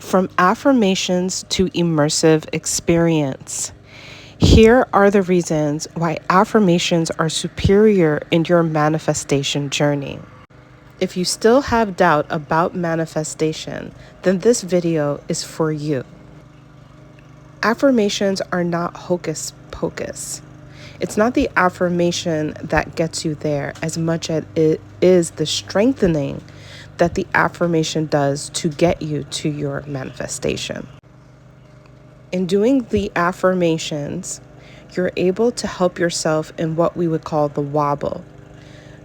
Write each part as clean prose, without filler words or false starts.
From affirmations to immersive experience. Here are the reasons why affirmations are superior in your manifestation journey. If you still have doubt about manifestation, then this video is for you. Affirmations are not hocus pocus. It's not the affirmation that gets you there as much as it is the strengthening that the affirmation does to get you to your manifestation. In doing the affirmations, you're able to help yourself in what we would call the wobble,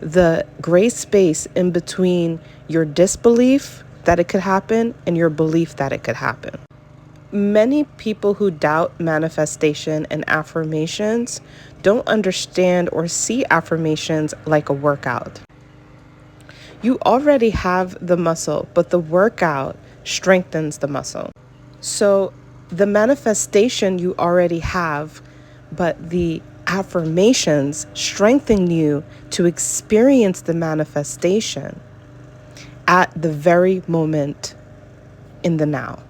the gray space in between your disbelief that it could happen and your belief that it could happen. Many people who doubt manifestation and affirmations don't understand or see affirmations like a workout. You already have the muscle, but the workout strengthens the muscle. So the manifestation you already have, but the affirmations strengthen you to experience the manifestation at the very moment in the now.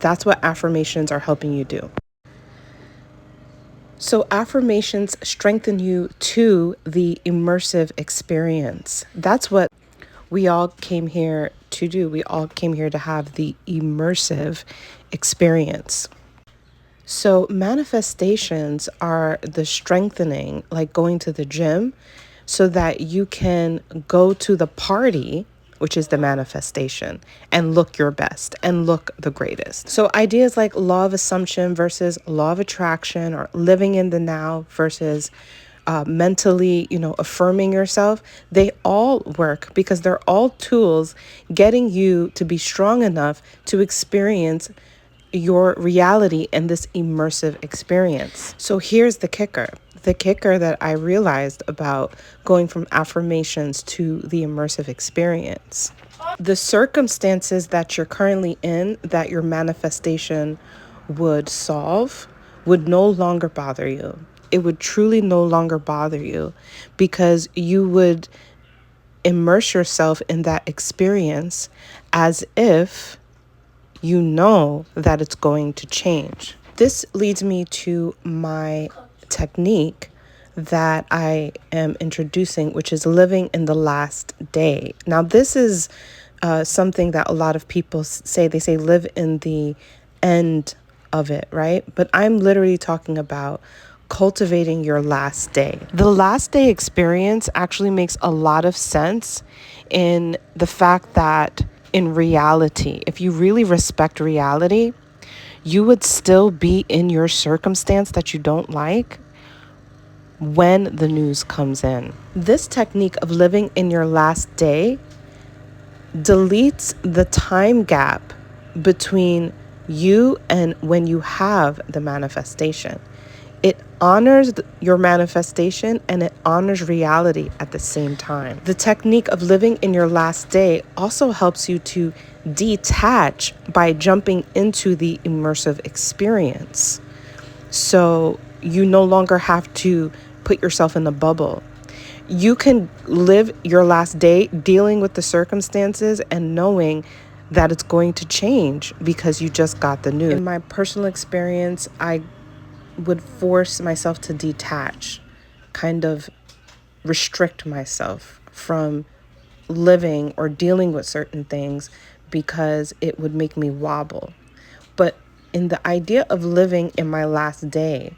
That's what affirmations are helping you do. So affirmations strengthen you to the immersive experience. That's what we all came here to do. We all came here to have the immersive experience. So manifestations are the strengthening, like going to the gym, so that you can go to the party, which is the manifestation, and look your best and look the greatest. So ideas like law of assumption versus law of attraction, or living in the now versus mentally, affirming yourself, they all work because they're all tools getting you to be strong enough to experience your reality and this immersive experience. So here's the kicker. The kicker that I realized about going from affirmations to the immersive experience. The circumstances that you're currently in that your manifestation would solve would no longer bother you. It would truly no longer bother you because you would immerse yourself in that experience as if you know that it's going to change. This leads me to my technique that I am introducing, which is living in the last day. Now, this is something that a lot of people say. They say live in the end of it, right? But I'm literally talking about cultivating your last day. The last day experience actually makes a lot of sense in the fact that in reality, if you really respect reality, you would still be in your circumstance that you don't like when the news comes in. This technique of living in your last day deletes the time gap between you and when you have the manifestation. It honors your manifestation and it honors reality at the same time. The technique of living in your last day also helps you to detach by jumping into the immersive experience. So you no longer have to put yourself in a bubble. You can live your last day dealing with the circumstances and knowing that it's going to change because you just got the news. In my personal experience, I would force myself to detach, kind of restrict myself from living or dealing with certain things because it would make me wobble. But in the idea of living in my last day,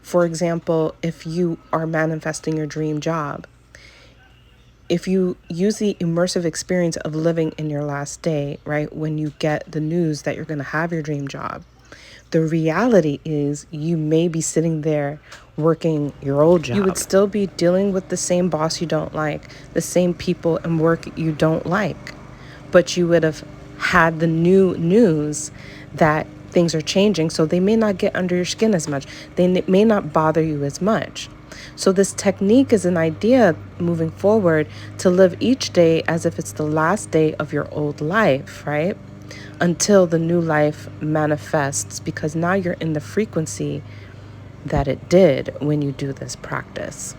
for example, if you are manifesting your dream job, if you use the immersive experience of living in your last day, right, when you get the news that you're going to have your dream job, the reality is you may be sitting there working your old job. You would still be dealing with the same boss you don't like, the same people and work you don't like, but you would have had the new news that things are changing, so they may not get under your skin as much. They may not bother you as much. So this technique is an idea moving forward to live each day as if it's the last day of your old life, right? Until the new life manifests, because now you're in the frequency that it did when you do this practice.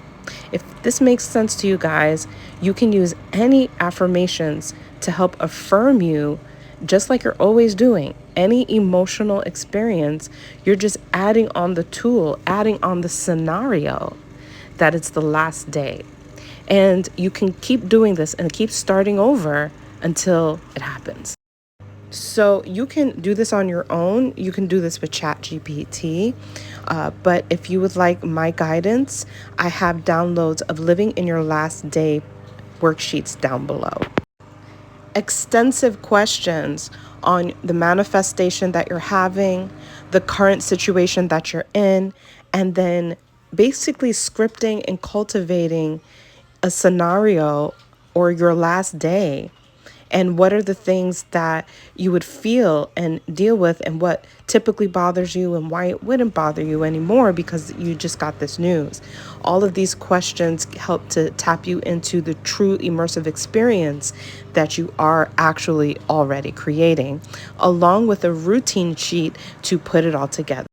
If this makes sense to you guys, you can use any affirmations to help affirm you just like you're always doing. Any emotional experience, you're just adding on the tool, adding on the scenario that it's the last day. And you can keep doing this and keep starting over until it happens. So you can do this on your own. You can do this with ChatGPT. But if you would like my guidance, I have downloads of Living in Your Last Day worksheets down below. Extensive questions on the manifestation that you're having, the current situation that you're in, and then basically scripting and cultivating a scenario or your last day. And what are the things that you would feel and deal with, and what typically bothers you and why it wouldn't bother you anymore because you just got this news. All of these questions help to tap you into the true immersive experience that you are actually already creating, along with a routine sheet to put it all together.